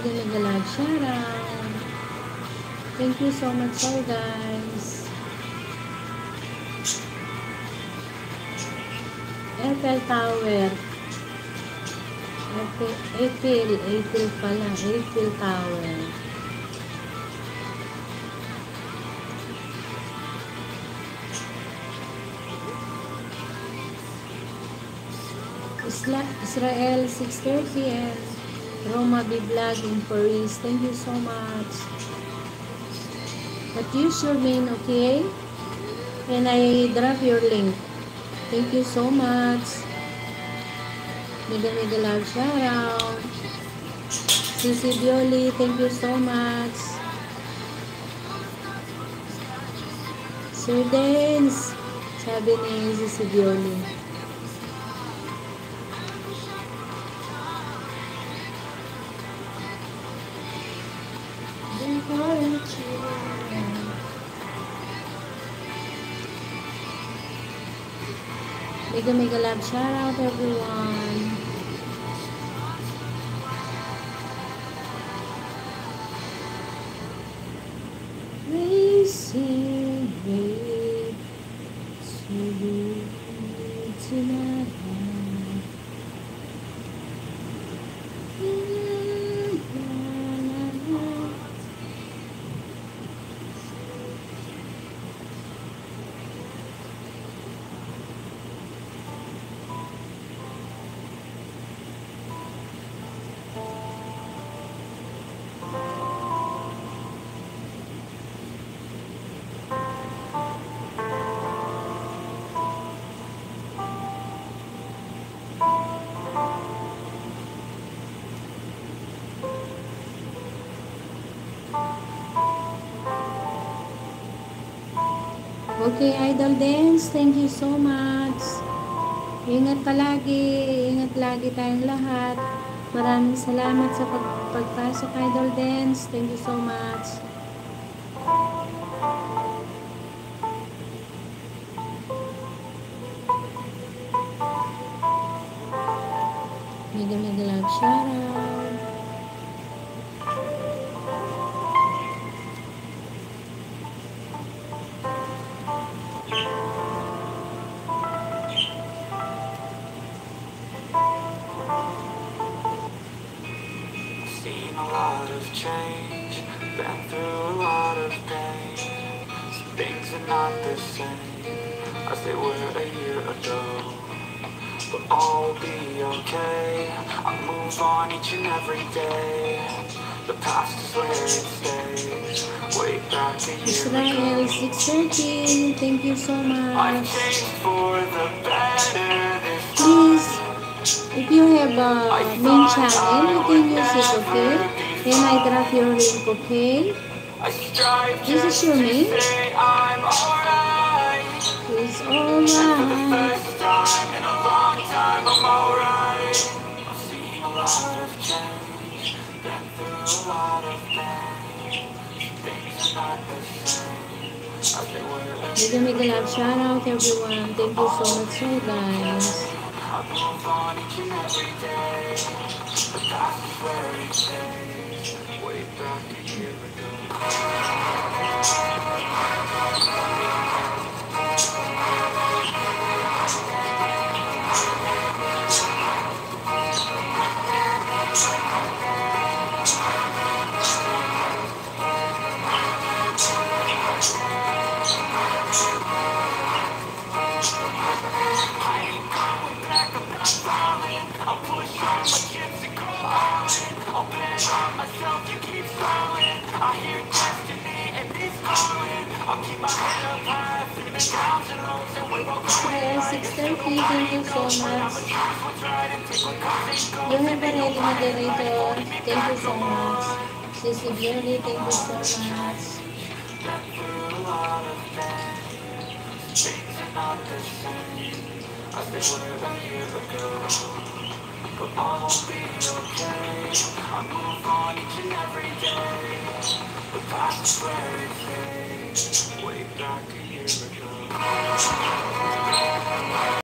Mega love shout out. Thank you so much all guys. Eiffel Tower. Eiffel pala. Eiffel Tower. Israel 6:30 and Roma be vlogging Paris. Thank you so much. But use your name, okay? And I drop your link. Thank you so much. Mega love shout out. Sisi Bioli, thank you so much. Sir Dance, sabi ni Sisi Bioli. Mega love shout out everyone. Racing way tonight. Okay, Idol Dance, thank you so much. Ingat palagi, ingat lagi tayong lahat. Maraming salamat sa pagpasok, Idol Dance. Thank you so much. Mega love shout out. A lot of change, been through a lot of pain. Some things are not the same as they were a year ago, but all will be okay. I move on each and every day. The past is where it stays, way back a year Israel ago. 613, thank you so I've much. changed for the better this Please, time. if you have a main channel, you can use it, okay? Then I drop your link, okay? I strive This is your name? to say I'm alright. It's For the alright. first time in a long time, I'm alright. I've seen a lot of change, been through a lot of pain. Things are not the same as they were. Mega love shout out everyone. Thank you so much, so guys. I move on each and every day. The past is where it stays, way back a year ago. I'll push on my chips and go all in. I'll bet on myself to keep falling. I hear destiny and it's calling. I'll keep my head up high through the downs and lows, and we won't go Israel 630, thank you so much. You have a ready moderator. Thank you so much. Sisi Bioli, thank you so much. Things are not the same as they were a year ago, but all will be okay. I move on each and every day. The past is where it stays, way back a year ago.